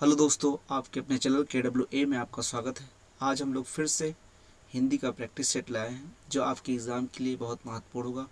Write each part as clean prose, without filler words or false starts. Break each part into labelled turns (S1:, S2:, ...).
S1: Hello दोस्तों, आपके अपने चैनल KWA में आपका स्वागत है। आज हम लोग फिर से हिंदी का प्रैक्टिस सेट लाए हैं जो आपके एग्ज़ाम के लिए बहुत महत्वपूर्ण होगा।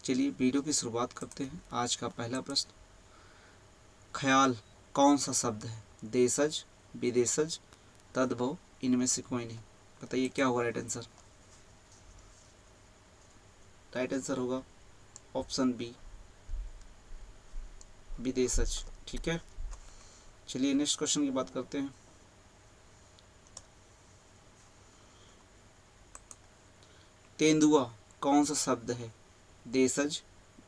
S1: चलिए वीडियो की शुरुआत करते हैं। आज का पहला प्रश्न, ख्याल कौन सा शब्द है? देशज, विदेशज, तद्भव, इनमें से कोई नहीं। बताइए क्या होगा राइट आंसर? राइट आंसर होगा ऑप्शन बी, विदेशज। ठीक है, चलिए नेक्स्ट क्वेश्चन की बात करते हैं। तेंदुआ कौन सा शब्द है? देशज,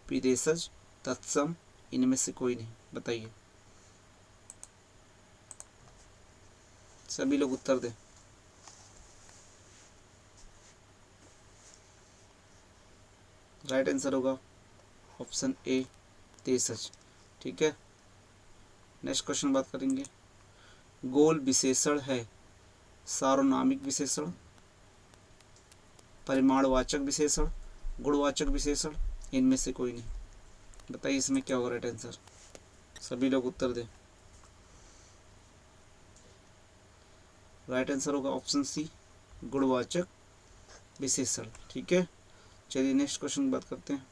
S1: विदेशज, तत्सम, इनमें से कोई नहीं। बताइए, सभी लोग उत्तर दें। राइट आंसर होगा ऑप्शन ए, देशज। ठीक है, नेक्स्ट क्वेश्चन बात करेंगे। गोल विशेषण है सार्वनामिक विशेषण, परिमाणवाचक विशेषण, गुणवाचक विशेषण, इनमें से कोई नहीं। बताइए इसमें क्या होगा राइट आंसर? सभी लोग उत्तर दें। राइट आंसर होगा ऑप्शन सी, गुणवाचक विशेषण। ठीक है, चलिए नेक्स्ट क्वेश्चन की बात करते हैं।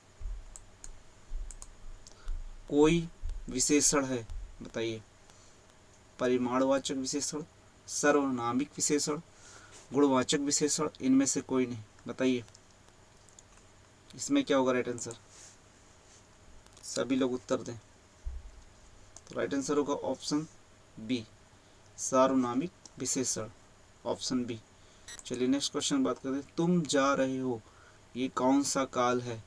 S1: कोई विशेषण है, बताइए, परिमाणवाचक विशेषण, सर्वनामिक विशेषण, गुणवाचक विशेषण, इनमें से कोई नहीं। बताइए इसमें क्या होगा राइट आंसर? सभी लोग उत्तर दें। तो राइट आंसर होगा ऑप्शन बी, सार्वनामिक विशेषण, ऑप्शन बी। चलिए नेक्स्ट क्वेश्चन बात करते हैं। तुम जा रहे हो, ये कौन सा काल है?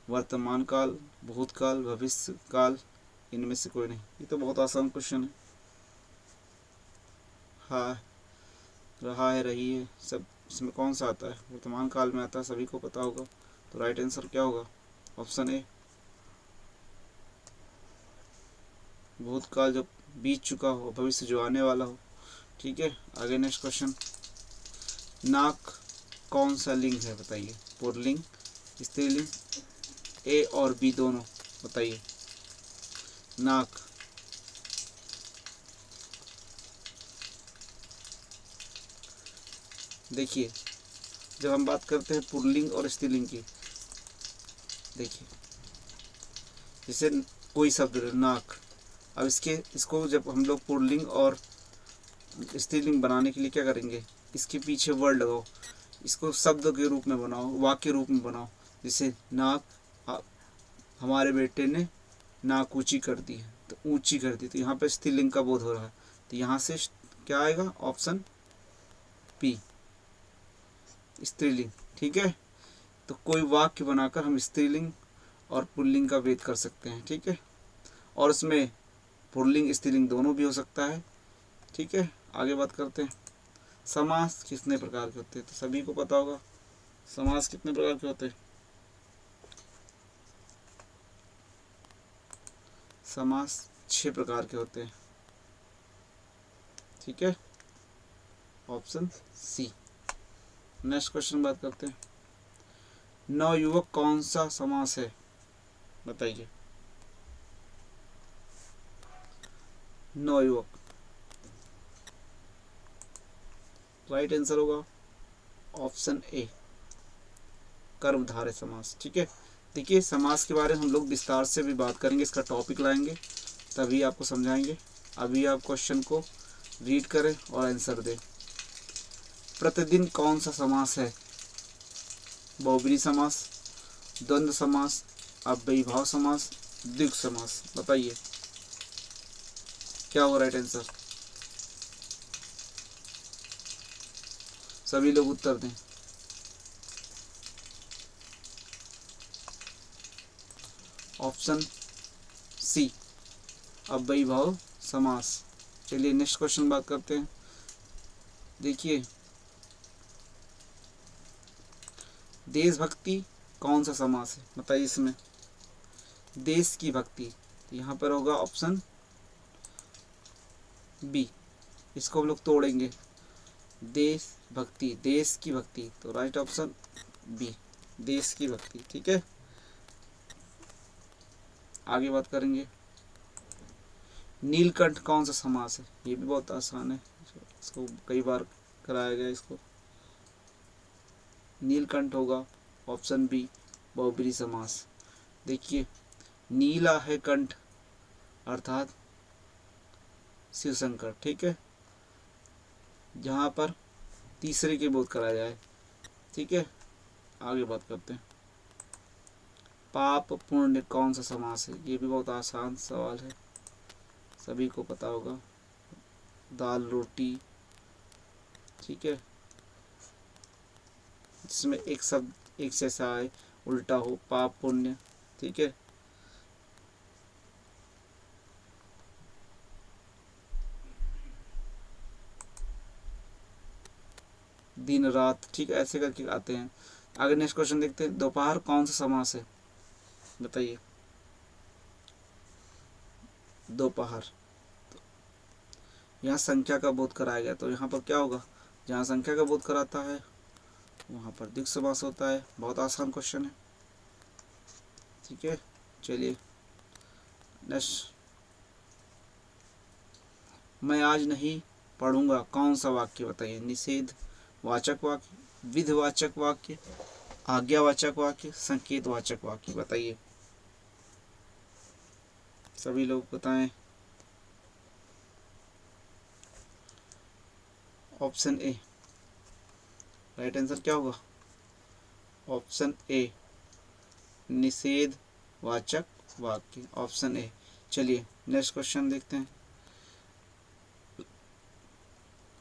S1: वर्तमान काल, भूतकाल, भविष्य काल, इनमें से कोई नहीं। ये तो बहुत आसान क्वेश्चन है। हाँ, रहा है, रही है, सब इसमें कौन सा आता है? वर्तमान काल में आता है, सभी को पता होगा। तो राइट आंसर क्या होगा? ऑप्शन ए, भूतकाल जो बीत चुका हो, भविष्य जो आने वाला हो। ठीक है, आगे नेक्स्ट क्वेश्चन। नाक कौन सा लिंग है? बताइए, पुल्लिंग, स्त्रीलिंग, ए और बी दोनों। बताइए, नाक देखिए, जब हम बात करते हैं पुल्लिंग और स्त्रीलिंग की, देखिए जैसे कोई शब्द नाक, अब इसको जब हम लोग पुल्लिंग और स्त्रीलिंग बनाने के लिए क्या करेंगे? इसके पीछे वर्ड लगाओ, इसको शब्द के रूप में बनाओ, वाक्य रूप में बनाओ। जैसे नाक, हमारे बेटे ने नाक ऊंची कर दी है, तो ऊंची कर दी, तो यहाँ पे स्त्रीलिंग का बोध हो रहा है। तो यहाँ से क्या आएगा? ऑप्शन पी, स्त्रीलिंग। ठीक है, तो कोई वाक्य बनाकर हम स्त्रीलिंग और पुल्लिंग का भेद कर सकते हैं। ठीक है, और उसमें पुल्लिंग स्त्रीलिंग दोनों भी हो सकता है। ठीक है, आगे बात करते हैं। समास कितने प्रकार के होते हैं? तो सभी को पता होगा समास कितने प्रकार के होते हैं। समास 6 प्रकार के होते हैं। ठीक है, ऑप्शन सी। नेक्स्ट क्वेश्चन बात करते हैं। नवयुवक कौन सा समास है? बताइए, नवयुवक। राइट आंसर होगा ऑप्शन ए, कर्मधारय समास। ठीक है, देखिए समास के बारे में हम लोग विस्तार से भी बात करेंगे, इसका टॉपिक लाएंगे, तभी आपको समझाएंगे। अभी आप क्वेश्चन को रीड करें और आंसर दें। प्रतिदिन कौन सा समास है? बहुब्रीहि समास, द्वंद्व समास, अव्ययीभाव समास, द्विगु समास। बताइए क्या होगा राइट आंसर? सभी लोग उत्तर दें। ऑप्शन सी, अव्ययीभाव समास। चलिए नेक्स्ट क्वेश्चन बात करते हैं। देखिए, देशभक्ति कौन सा समास है? बताइए इसमें, देश की भक्ति, यहाँ पर होगा ऑप्शन बी। इसको हम लोग तोड़ेंगे, देश भक्ति, देश की भक्ति, तो राइट ऑप्शन बी, देश की भक्ति। ठीक है, आगे बात करेंगे। नीलकंठ कौन सा समास है? ये भी बहुत आसान है, इसको कई बार कराया गया इसको। नीलकंठ होगा ऑप्शन बी बहुब्रीहि समास। देखिए नीला है कंठ अर्थात शिव शंकर, ठीक है, जहाँ पर तीसरे की बोध कराया जाए, ठीक है। आगे बात करते हैं, पाप पुण्य कौन सा समास है? ये भी बहुत आसान सवाल है, सभी को पता होगा। दाल रोटी, ठीक है, जिसमें एक शब्द एक जैसा आए, उल्टा हो, पाप पुण्य, ठीक है। दिन रात, ठीक है, ऐसे करके आते हैं। आगे नेक्स्ट क्वेश्चन देखते हैं, दोपहर कौन सा समास है? बताइए। दोपहर, यहाँ संख्या का बोध कराया गया, तो यहाँ पर क्या होगा? जहाँ संख्या का बोध कराता है वहाँ पर द्विगु समास होता है। बहुत आसान क्वेश्चन है, ठीक है। चलिए नेक्स्ट, मैं आज नहीं पढ़ूंगा कौन सा वाक्य? बताइए। निषेध वाचक वाक्य, विधिवाचक वाक्य, आज्ञावाचक वाक्य, संकेतवाचक वाक्य, बताइए। सभी लोग बताएं। ऑप्शन ए, राइट आंसर क्या होगा? ऑप्शन ए निषेध वाचक वाक्य, ऑप्शन ए। चलिए नेक्स्ट क्वेश्चन देखते हैं,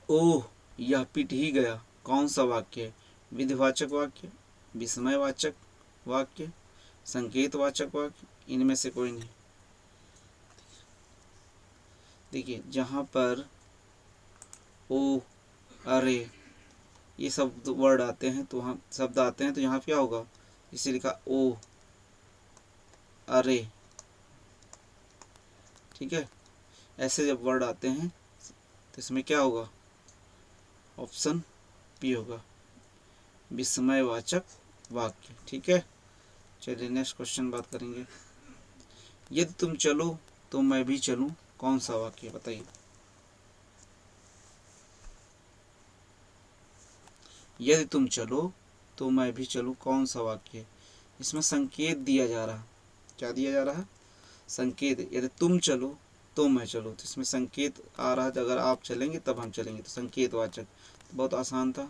S1: ओह यह पिट ही गया कौन सा वाक्य है? विधिवाचक वाक्य, विस्मयवाचक वाक्य, संकेतवाचक वाक्य, इनमें से कोई नहीं। देखिए जहाँ पर ओ, अरे, ये सब वर्ड आते हैं तो हम शब्द आते हैं तो यहाँ क्या होगा? इसे लिखा ओ, अरे, ठीक है। ऐसे जब वर्ड आते हैं तो इसमें क्या होगा? ऑप्शन बी होगा, विस्मयवाचक वाक्य, ठीक है। चलिए नेक्स्ट क्वेश्चन बात करेंगे, यदि तुम चलो तो मैं भी चलूं कौन सा वाक्य? बताइए। यदि तुम चलो तो मैं भी चलूं कौन सा वाक्य? इसमें संकेत दिया जा रहा, क्या दिया जा रहा है? संकेत। यदि तुम चलो तो मैं चलूँ, तो इसमें संकेत आ रहा है, अगर आप चलेंगे तब हम चलेंगे, तो संकेतवाचक। तो बहुत आसान था,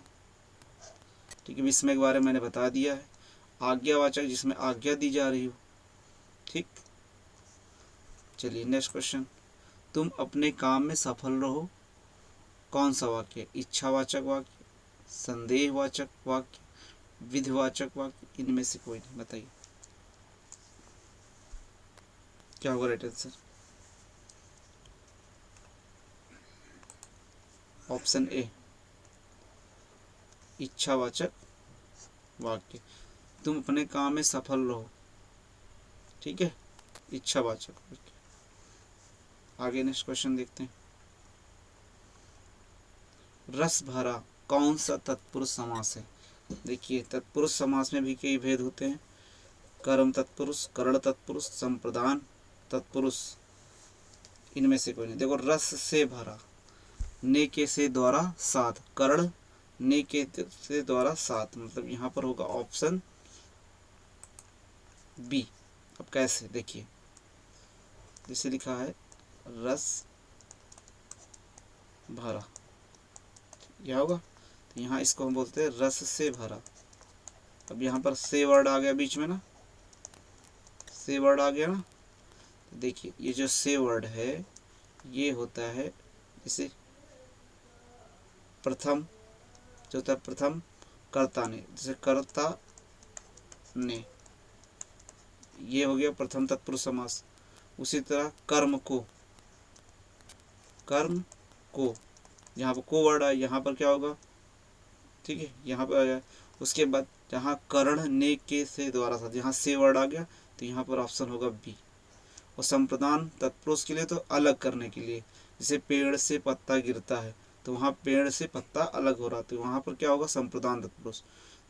S1: ठीक है। विस्मय के बारे में मैंने बता दिया है। आज्ञावाचक, जिसमें आज्ञा दी जा रही हो, ठीक। चलिए नेक्स्ट क्वेश्चन, तुम अपने काम में सफल रहो कौन सा वाक्य? इच्छावाचक वाक्य, संदेहवाचक वाक्य, विधिवाचक वाक्य, इनमें से कोई नहीं। बताइए क्या होगा राइट आंसर? ऑप्शन ए इच्छावाचक वाक्य, तुम अपने काम में सफल रहो, ठीक है, इच्छावाचक वाक्य। आगे नेक्स्ट क्वेश्चन देखते हैं, रस भरा कौन सा तत्पुरुष समास है? देखिए तत्पुरुष समास में भी कई भेद होते हैं, कर्म तत्पुरुष, करण तत्पुरुष, संप्रदान तत्पुरुष, इनमें से कोई नहीं। देखो रस से भरा, ने के से द्वारा सात, करण ने के से द्वारा सात, मतलब यहाँ पर होगा ऑप्शन बी। अब कैसे? देखिए जैसे लिखा है रस भरा, यह होगा, तो यहाँ इसको हम बोलते हैं रस से भरा। अब यहाँ पर से वर्ड आ गया बीच में ना, से वर्ड आ गया ना, तो देखिए ये जो से वर्ड है ये होता है इसे प्रथम, जो होता है प्रथम कर्ता ने, जैसे कर्ता ने, ये हो गया प्रथम तत्पुरुष समास। उसी तरह कर्म को, कर्म को, यहाँ पर को वर्ड आया, यहाँ पर क्या होगा? ठीक है, यहाँ पर आ गया। उसके बाद जहाँ करण ने के से द्वारा साथ, यहाँ से वर्ड आ गया, तो यहाँ पर ऑप्शन होगा बी। और संप्रदान तत्पुरुष के लिए तो अलग करने के लिए, जैसे पेड़ से पत्ता गिरता है तो वहाँ पेड़ से पत्ता अलग हो रहा, तो वहाँ पर क्या होगा? संप्रदान तत्पुरुष।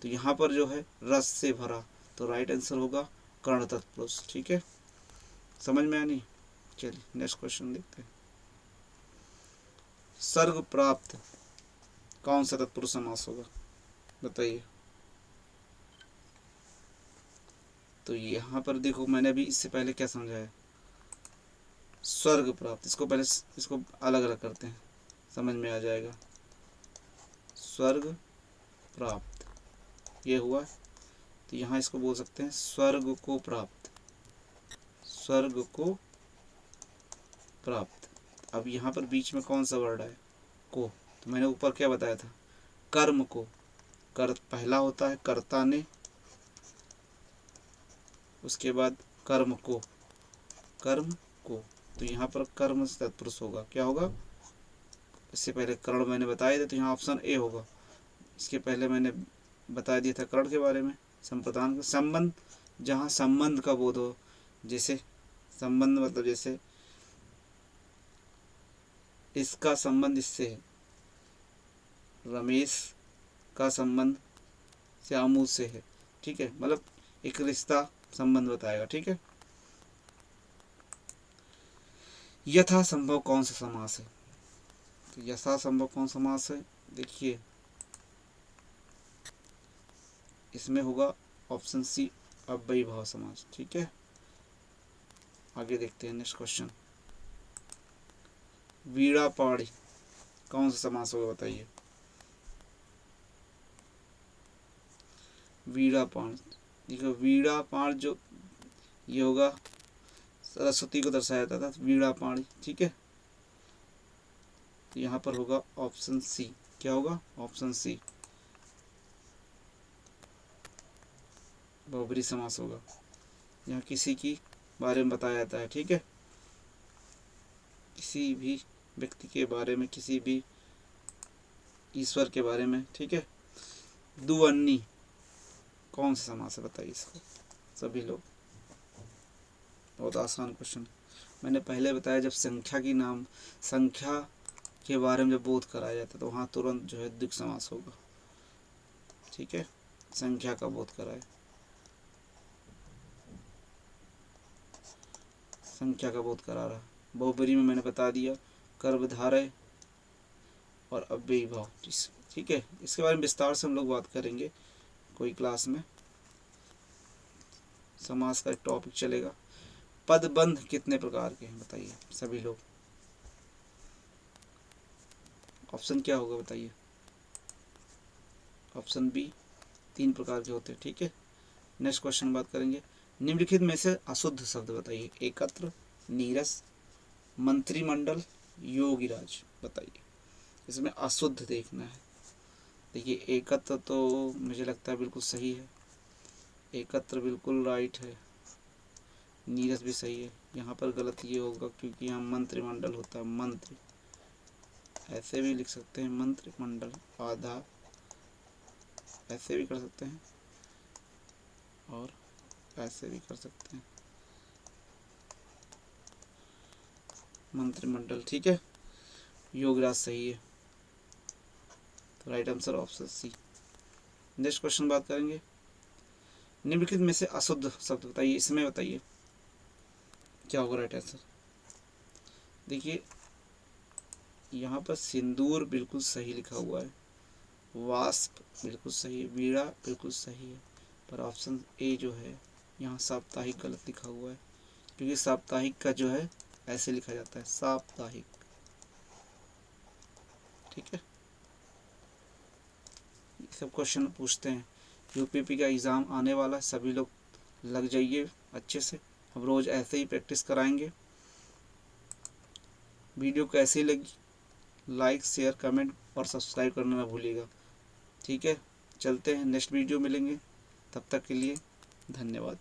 S1: तो यहाँ पर जो है रस से भरा, तो राइट आंसर होगा कर्ण तत्पुरुष, ठीक है। समझ में आनी? चलिए नेक्स्ट क्वेश्चन देखते हैं, स्वर्ग प्राप्त कौन सा तत्पुरुष समास होगा बताइए। तो यहाँ पर देखो मैंने अभी इससे पहले क्या समझाया, स्वर्ग प्राप्त, इसको पहले इसको अलग अलग करते हैं, समझ में आ जाएगा। स्वर्ग प्राप्त ये हुआ, तो यहाँ इसको बोल सकते हैं स्वर्ग को प्राप्त, स्वर्ग को प्राप्त। अब यहाँ पर बीच में कौन सा वर्ड है, को, तो मैंने ऊपर क्या बताया था, कर्म को, कर पहला होता है कर्ता ने, उसके बाद कर्म को, कर्म को, तो यहाँ पर कर्म तत्पुरुष होगा, क्या होगा, इससे पहले कर्ण मैंने बताया था, तो यहाँ ऑप्शन ए होगा। इसके पहले मैंने बता दिया था कर्ण के बारे में, संप्रदान का संबंध, जहाँ संबंध का बोध हो, जैसे संबंध मतलब जैसे इसका संबंध इससे है, रमेश का संबंध श्यामू से है, ठीक है, मतलब एक रिश्ता संबंध बताएगा, ठीक है। यथा संभव कौन सा समास है, तो यथा संभव कौन समास है, देखिए इसमें होगा ऑप्शन सी अव्ययी भाव समास, ठीक है। आगे देखते हैं नेक्स्ट क्वेश्चन, वीणा पाणी कौन सा समास होगा बताइए। वीणा पाण, देखो वीणा पाण जो ये होगा, सरस्वती को दर्शाया जाता था, वीणा पाणी, ठीक है। तो यहाँ पर होगा ऑप्शन सी, क्या होगा, ऑप्शन सी बहुब्रीहि समास होगा। यहाँ किसी की बारे में बताया जाता है, ठीक है, किसी भी व्यक्ति के बारे में, किसी भी ईश्वर के बारे में, ठीक है। दुवन्नी कौन सा समास है बताइए इसको सभी लोग, बहुत आसान क्वेश्चन। मैंने पहले बताया जब संख्या की नाम, संख्या के बारे में जब बोध कराया जाता है तो वहाँ तुरंत जो है द्विगु समास होगा, ठीक है, संख्या का बोध कराए, संख्या का बोध करा रहा। बहुब्रीहि में मैंने बता दिया कर्मधारय और अव्ययी भाव, ठीक है। इसके बारे में विस्तार से हम लोग बात करेंगे कोई क्लास में, समास का एक टॉपिक चलेगा। पदबंध कितने प्रकार के हैं बताइए सभी लोग, ऑप्शन क्या होगा बताइए, ऑप्शन बी 3 प्रकार के होते हैं, ठीक है। नेक्स्ट क्वेश्चन बात करेंगे, निम्नलिखित में से अशुद्ध शब्द बताइए, एकत्र, नीरस, मंत्रिमंडल, योगिराज, बताइए। इसमें अशुद्ध देखना है, देखिए एकत्र तो मुझे लगता है बिल्कुल सही है, एकत्र बिल्कुल राइट है, नीरस भी सही है। यहाँ पर गलत ये होगा क्योंकि यहाँ मंत्रिमंडल होता है, मंत्री, ऐसे भी लिख सकते हैं मंत्रिमंडल, आधा ऐसे भी कर सकते हैं और ऐसे भी कर सकते हैं, मंत्रिमंडल, ठीक है। योगराज सही है, तो right answer option C. Next question बात करेंगे, निम्नलिखित में से अशुद्ध शब्द बताइए, इसमें बताइए क्या होगा राइट आंसर। देखिए यहाँ पर सिंदूर बिल्कुल सही लिखा हुआ है, वाष्प बिल्कुल सही है, वीणा बिल्कुल सही है, पर ऑप्शन ए जो है यहाँ साप्ताहिक गलत लिखा हुआ है, क्योंकि साप्ताहिक का जो है ऐसे लिखा जाता है साप्ताहिक, ठीक है। सब क्वेश्चन पूछते हैं, यूपीपी का एग्ज़ाम आने वाला है, सभी लोग लग जाइए अच्छे से, हम रोज़ ऐसे ही प्रैक्टिस कराएंगे। वीडियो कैसी लगी लाइक शेयर कमेंट और सब्सक्राइब करना ना भूलिएगा, ठीक है। चलते हैं नेक्स्ट वीडियो मिलेंगे, तब तक के लिए धन्यवाद।